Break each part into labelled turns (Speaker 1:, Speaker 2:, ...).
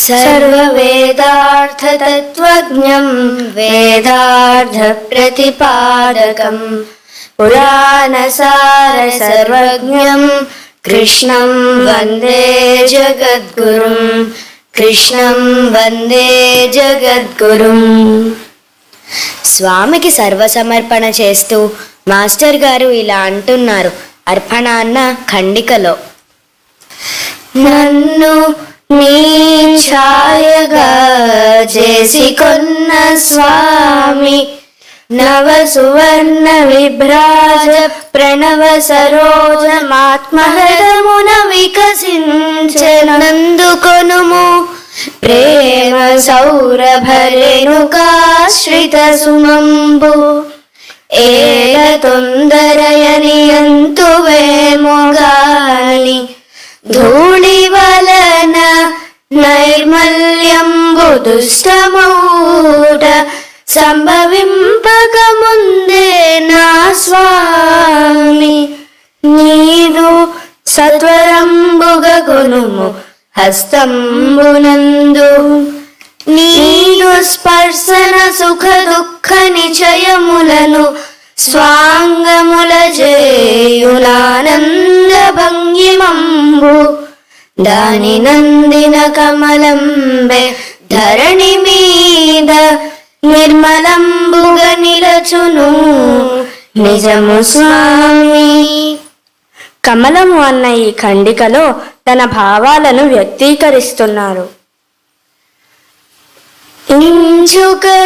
Speaker 1: सर्ववेदार्थतत्त्वज्ञं वेदार्थप्रतिपादकं पुराणसार सर्वज्ञं कृष्णं वन्दे जगद्गुरुं कृष्णं वन्दे जगद्गुरुं. స్వామికి సర్వసమర్పణ చేస్తూ మాస్టర్ గారు ఇలా అంటున్నారు అర్పణాన్న ఖండికలో. నన్ను నీ ఛాయగా చేసి కొన్న స్వామి నవ సువర్ణ విభ్రాజ ప్రణవ సరోజమాత్మహృదమున వికసించెనందుకొనుము ప్రేమ సౌరభరేణుకాశ్రిత సుమంబు ఏల తొందరయనియంతు వేమోగాని ధూళి వలన నైర్మల్యంబు దుష్టమౌట సంభవింపక ముందే నా స్వామి నీదు సత్వరంబుగ కొనుము హస్తంబునందు నీదు స్పర్శన సుఖ దుఃఖ నిచయములను స్వాంగముల చేయునానంద భంగిమంబు దాని నందిన కమలంబె ధరణి మీద నిర్మలంబుగ నిలచును నిజము స్వామి.
Speaker 2: కమలము అన్న ఈ ఖండికలో తన భావాలను వ్యక్తీకరిస్తున్నారు.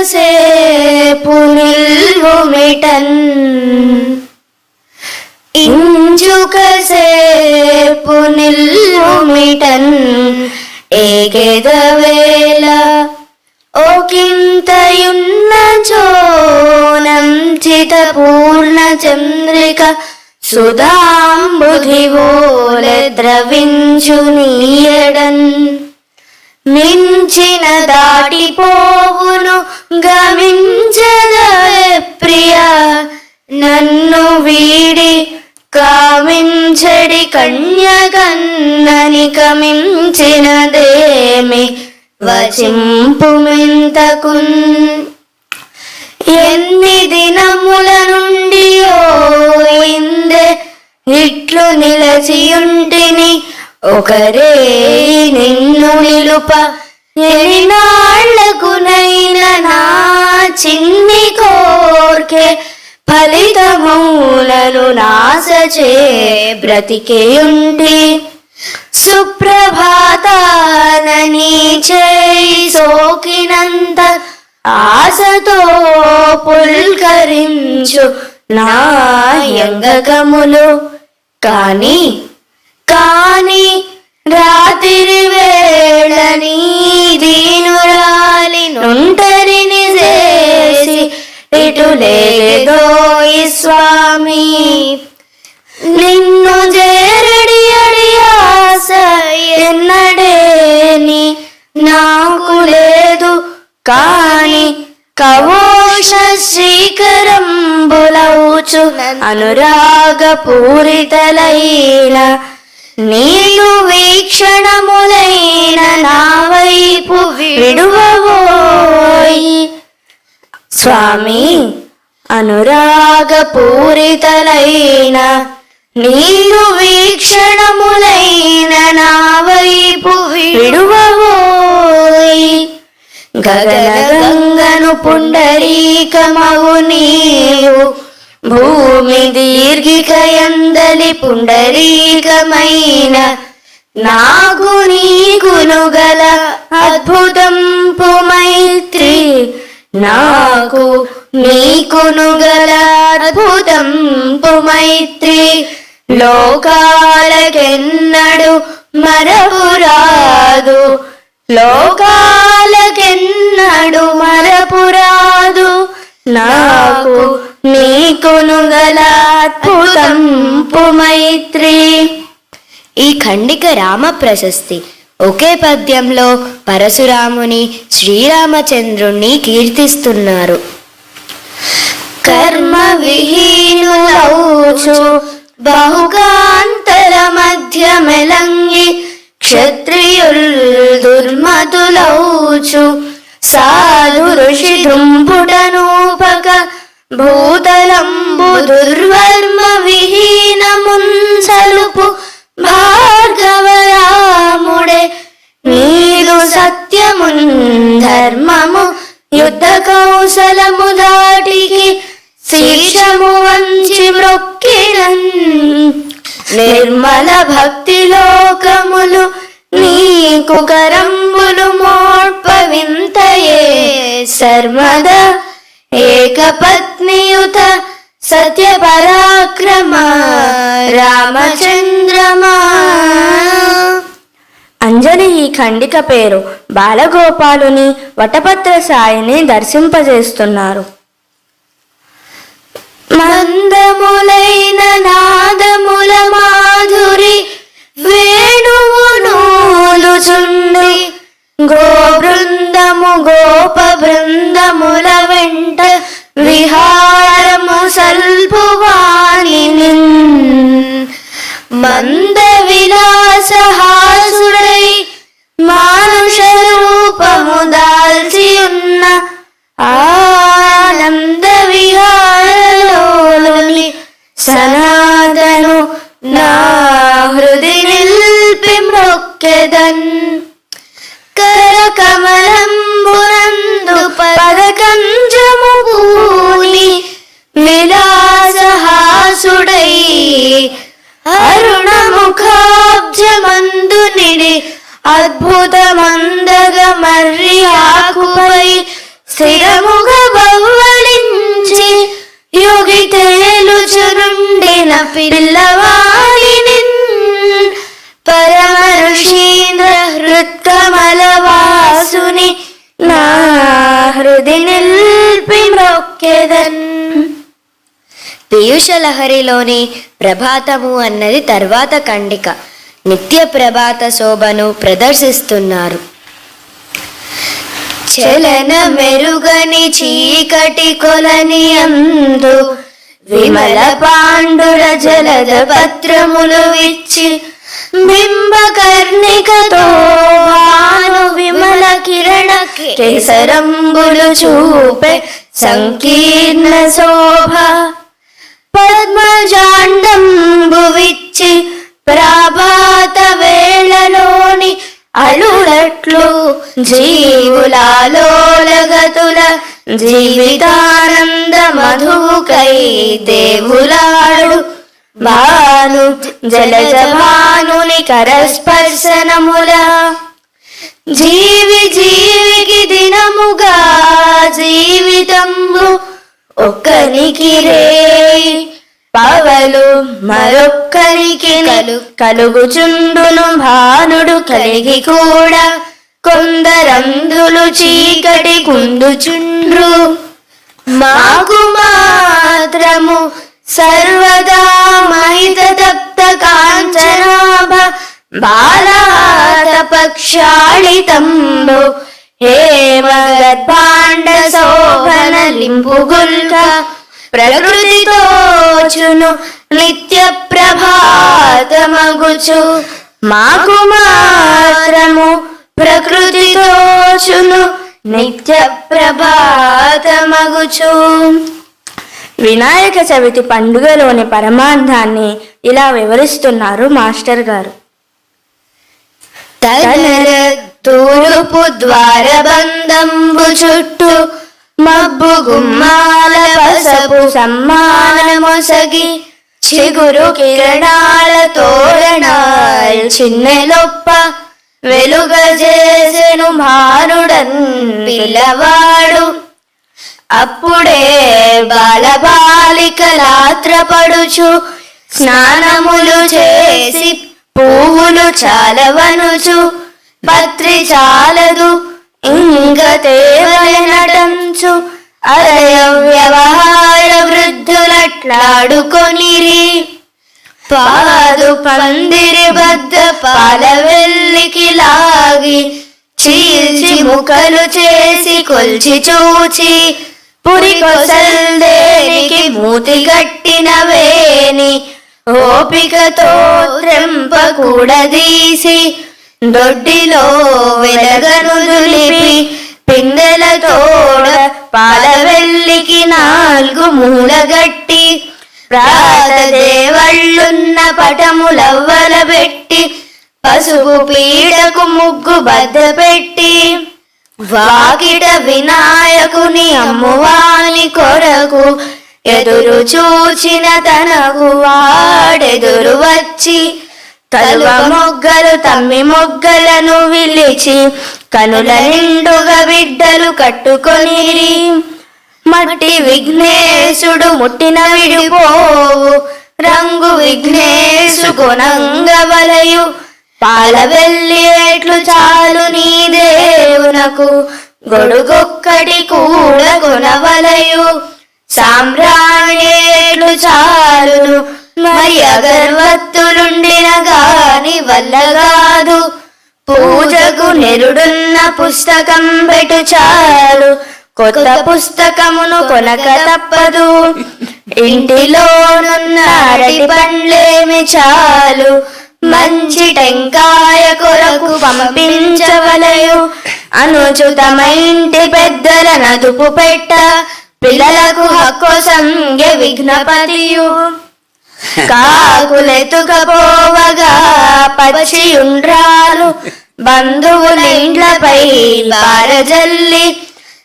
Speaker 1: ఇంచుకసేపు నిల్వుమిటన్ ఇంచుకసేపు నిల్వుమిటన్ ఏకెదవేళ ఓకింతయున్న చోనంచిత పూర్ణ చంద్రిక సుధాంబుధివోలె ద్రవించు నీయడన్ మించిన దాటిపోవును గమించదే ప్రియ నన్ను వీడి కామించడి కన్యకన్నని కమించినదేమి వచింపుమింతకున్ ఎన్ని దినముల నుండి ఇందే ఇట్లు నిలచియుంటిని ఒకరే నిన్ను నిలుప ఎన్నాళ్లకునైన నా చిన్ని కోర్కె ఫలితమూలను నాసచే బ్రతికేయుంటి సుప్రభాతానని చేయి సోకినంత ఆశతో పుల్కరించు నా యంగకములు కాని రాత్రి వేళ నీ దీనురాలి నుంటరిని చేసి ఇటు లేదోయి స్వామి నిన్ను చేరడి అడి ఆశ ఎన్నడేని నాకు లేదు కాని కవోష శ్రీకరంబులౌచు అనురాగ పూరితలైన నీలు వీక్షణములైన నా వైపు విడువవోయి స్వామి అనురాగ పూరితలైన నీలు వీక్షణములైన నా వైపు విడువవోయి గగన గంగను పుండరీకమగు నీవు భూమి దీర్ఘికయందలి పుండరీకమైన నాకు నీకును గల అద్భుతంపు మైత్రి నాకు నీకును గల అద్భుతంపు మైత్రి లోకాలకెన్నడు మరపురాదు లోకాలకెన్నడు మరపురాదు నాకు నీకును గల అద్భుతంపు మైత్రి. ఈ ఖండిక రామ ప్రశస్తి. ఒకే పద్యంలో పరశురాముని శ్రీరామచంద్రుణ్ణి కీర్తిస్తున్నారు. కర్మ విహీనులౌచు బహుకాంతర మధ్య మెలంగి క్షత్రియుల్ దుర్మతుల మగుచు సాధు ఋషి దుంపుటనూపక భూతలంబు దుర్వర్మ విహీనమున్సలుపు భార్గవరాముడే నీదు సత్యమున్ ధర్మము యుద్ధ కౌశలము దాటికి శీర్షము వంచి మ్రొక్కినన్ నిర్మల భక్తి లోకములు నీకు కరంబులు మోడ్పవింతయే సర్వద ఏకపత్నియుత సత్య పరాక్రమ రామచంద్రమా.
Speaker 2: అంజలి ఈ ఖండిక పేరు. బాలగోపాలుని వటపత్ర సాయిని దర్శింపజేస్తున్నారు.
Speaker 1: మందములైన నాదముల మాధురి వేణువు నూలుచుండి గోబృందము గోప బృందముల వెంట విహారము సల్పువాని మంద విలాసహాసుడై మానుష రూపము దాల్చి ఉన్న ఆనంద విహారలోని సనాతను నా హృది నిల్పి మ్రొక్కెదన్ కరకమలంబునందు పదకంజము పూని విలాసహాసుడై అరుణముఖాబ్జమందు నిడి అద్భుతమందగ మర్రి ఆకుపై స్థిరముగ బవ్వళించి యోగి తేలుచునుండిన పిల్లవాడిని పరమ ఋషీంద్ర హృత్కమలవాసుని నా హృది నిల్పి మ్రొక్కెదన్. పీయూష లహరిలోని ప్రభాతము అన్నది తర్వాత ఖండిక. నిత్య ప్రభాత శోభను ప్రదర్శిస్తున్నారు. చలన మెరుగని చీకటి కొలని అందు విమల పాండుర జలద పత్రములు ఇచ్చి బింబకర్ణికతో భాను విమల కిరణ కేసరంబులు చూపే సంకీర్ణ శోభ పద్మజాండంబు విచ్చి ప్రభాత వేళలోని అలుడట్లు జీవులాలోలగతుల జీవితానంద మధుకై దేవులాడు భాను జలజ భానుని కరస్పర్శనముల జీవి జీవికి దినముగా జీవితంబు ఒక్కనికి రే పవలు మరొక్కరికి కలుగుచుండును భానుడు కలిగి కూడా కొందరందులు చీకటి కుందుచుండ్రు మాకు మాత్రము సర్వదా మహిత తప్త కాంచనాభ బాలాత పక్షాళితంబు హేమగర్భాండ శోభన లింపుగుల్క ప్రకృతితోచును నిత్య ప్రభాతమగుచు మాకు మాత్రము ప్రకృతితోచును నిత్య ప్రభాతమగుచు.
Speaker 2: వినాయక చవితి పండుగలోని పరమార్థాన్ని ఇలా వివరిస్తున్నారు మాస్టర్ గారు.
Speaker 1: తనర తూర్పు ద్వారబంధంబు చుట్టూ మబ్బు గుమ్మాల పసపు సమ్మానమొసగి చిగురు కిరణాల తోరణాల్ చిన్నెలొప్ప వెలుగజేసెను భానుడన్ పిల్లవాడు అప్పుడే బాలబాలికలాత్రపడుచు స్నానములు చేసి పువ్వులు చాలవనుచు పత్రి చాలదు ఇంక తేవలనటంచు అరయ వ్యవహార వృద్ధులట్లాడుకొనిరి పాదు పందిరి బద్ద పాల వెల్లికి లాగి చీల్చి ముఖలు చేసి కొల్చి చూచి పురి కొసల్దేనికి మూతి కట్టిన వేని ఓపికతో త్రెంప కూడదీసి దొడ్డిలో వెలగను దులిపి పిందెలతోడ పాల వెల్లికి 4 మూలగట్టి ప్రాతదేవళ్ళున్న పటములవ్వల పెట్టి పసుపు పీడకు ముగ్గు బద్ద పెట్టి వాకిట వినాయకుని అమ్మువాని కొరకు ఎదురు చూచిన తనకు వాడెదురు వచ్చి కలువ మొగ్గలు తమ్మి మొగ్గలను విలిచి కనుల నిండుగా బిడ్డలు కట్టుకొనిరి. మట్టి విఘ్నేశుడు ముట్టిన విడిపోవు రంగు విఘ్నేశు గుణంగవలయు పాల వెల్లి ఎట్లు చాలు నీ దేవునకు గొడుగొక్కటి కూడా కొనవలయు సాంబ్రాణేట్లు చాలును మరి అగర్వత్తులుండిన గాని వల్లగాదు పూజకు నెరుడున్న పుస్తకం పెట్టు చాలు కొత్త పుస్తకమును కొనక తప్పదు ఇంటిలోనున్న అరటి పండ్లేమి చాలు మంచి టెంకాయ కొరకు పంపించవలయు అనుచితమైంటి పెద్దల నదుపు పెట్ట పిల్లలకు హక్కు సంఖ్య విఘ్నపతియు కాకులెతుకపోవగా పచ్చి ఉండ్రాలు బంధువులిండ్లపై బారజల్లి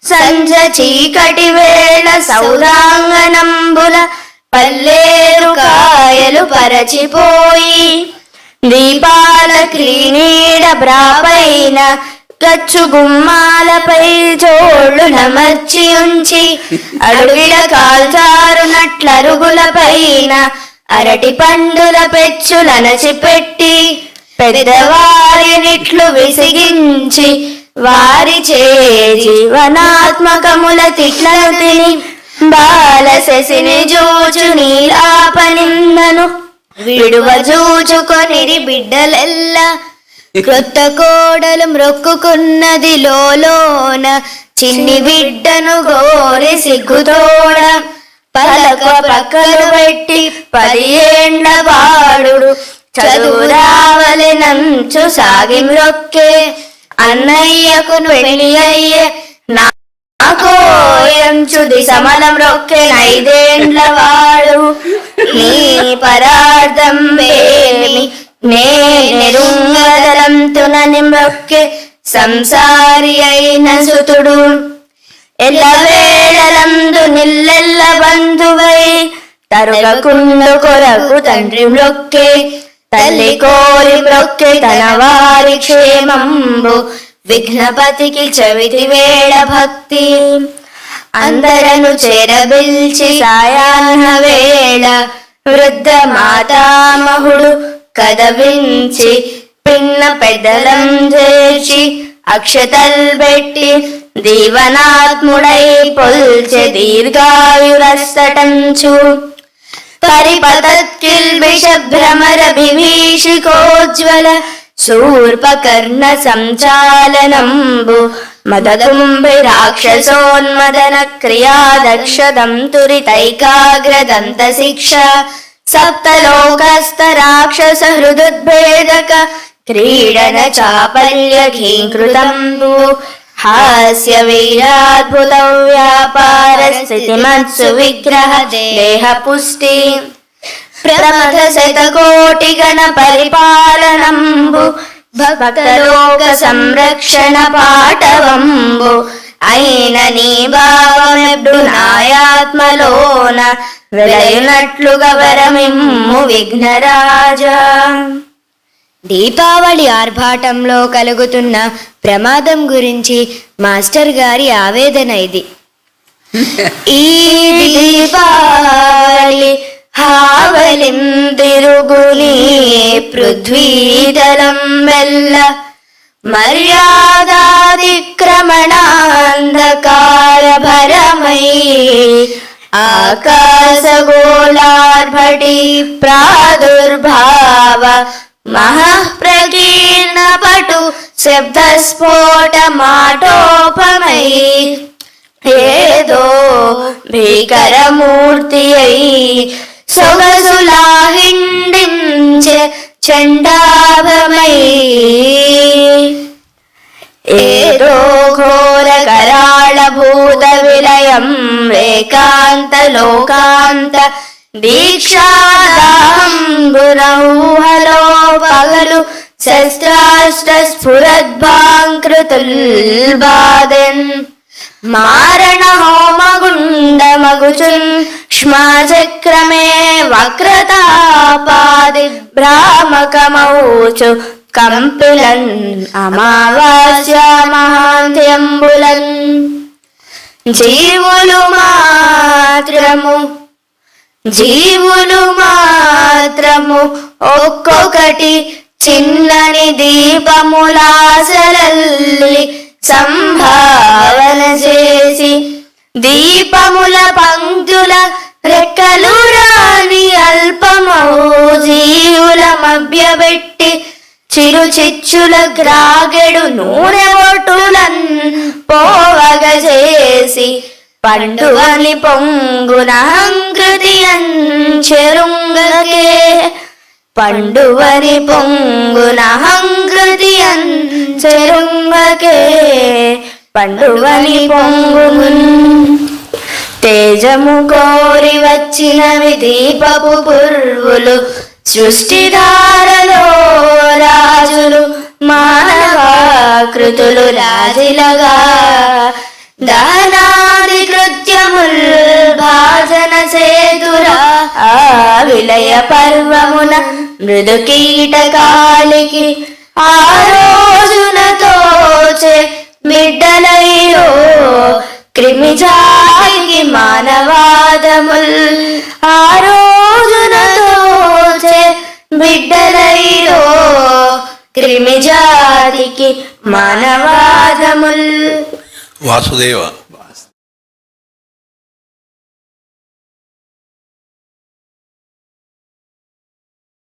Speaker 1: సంజ చీకటి వేళ సౌరాంగనంబుల పల్లేరు కాయలు పరచిపోయి దీపాల క్రీనీడ బ్రాపైన గచ్చు గుమ్మాలపై జోళ్ళు నమర్చి ఉంచి అడుగిడ కాల్చారునట్లరుగుల పైన అరటి పండుల పెచ్చులనచి పెట్టి పెద్దవారినిట్లు విసిగించి వారి చే జీవనాత్మకముల తిట్లను తిని బాల శశిని జూచు నీలాపనిందను విడువ జూచుకొనిరి బిడ్డలెల్లా క్రొత్త కోడలు మ్రొక్కుకున్నది లోన చిన్ని బిడ్డను గోరి సిగ్గుతోడ పలక ప్రక్కలు పెట్టి 10 ఏండ్ల వాడు చదువు రావలెనంచు సాగి మ్రొక్కే అన్నయ్యకు పెళ్లి అయ్యే నాకోయంచు దిశమల మ్రొక్కే 5 ఏండ్ల వాడు నీ పరార్థం వేమి నేరుంగదలంతునని మ్రొక్కే సంసారి అయిన సుతుడు ఎల్లవేళలందు నిల్లెల్ల బంధువై తరుగకుండు కొరకు తండ్రి మ్రొక్కే తల్లి కోరి మ్రొక్కే తన వారి క్షేమంబు విఘ్నపతికి చవితి వేళ భక్తి అందరను చేరబిల్చి సాయాహ్న వేళ వృద్ధ మాతామహుడు కదవించి పిన్న పెద్దలం చేర్చి అక్షతల్ పెట్టి దీవనాత్ముడై పొల్చె దీర్ఘాయురస్తటంచు పరిపతత్కిల్బిష భ్రమర విభీషికోజ్వల శూర్పకర్ణ సంచాలనంబు మదకుంభి రాక్షసోన్మదన క్రియాదక్షదం తురితైకాగ్రదంత శిక్ష సప్తలోకస్థ రాక్షస హృదుద్భేదక క్రీడన చాపల్య ఘీకృతంబు హాస్య వీరాద్భుత వ్యాపార స్థితిమత్సు విగ్రహ దేహ పుష్టి ప్రమథ శతకోటి గణ పరిపాలనంబు భక్తలోక సంరక్షణ పాటవంబు అయిన నీ భావమెప్పుడు నాయాత్మలోన వెలయునట్లుగా వరమిమ్ము విఘ్నరాజా. దీపావళి ఆర్భాటంలో కలుగుతున్న ప్రమాదం గురించి మాస్టర్ గారి ఆవేదన ఇది. ఈ దీపావళి హావలిం తిరుగుని పృథ్వీతలం వెల్ల మర్యాదాతిక్రమణాంధకార భరమై ఆకాశగోళార్భటి ప్రాదుర్భావ మహఃప్రకీర్ణ పటు శబ్దస్ఫోట మాటోపమై ఏదో భీకరమూర్తి అయి సొగసులాహిండించే చండాభమై లోకాంత దీక్షాదాంబునౌహలో పగలు శస్త్రాస్త్ర స్ఫురద్భాంకృతుల్ బాదెన్ మారణ హోమగుండమగుచున్ క్ష్మాచక్రమే వక్రతాపాది భ్రామకమౌచు కంపిలన్ అమావాస్య మహాంత్యంబులన్ జీవులు మాత్రము ఒక్కొక్కటి చిన్నని దీపములాసలల్లి సంభావన చేసి దీపముల పంక్తుల రెక్కలు రాని అల్పమౌ జీవుల మభ్యబెట్టి చిరు చిచ్చుల గ్రాగెడు నూనె ఒటులన్ పోవగ చేసి పండువని పొంగున హంకృతి అంచెరుంగకే పండువని పొంగున హంకృతి అంచెరుంగకే పండువని పొంగున్ తేజము కోరి వచ్చినవి దీపపు పుర్వులు సృష్టిధారలో రాజులు మానవాకృతులు రాజిలగా దానాది కృత్యముల్ భాజన సేతురా విలయ పర్వమున మృదు కీటకాలికి ఆ రోజున తోచే బిడ్డలైలో క్రిమిజాతికి మానవాదముల్ ఆ రోజున తోచే బిడ్డలైలో క్రిమిజాతికి మానవాదముల్.
Speaker 3: వాసుదేవ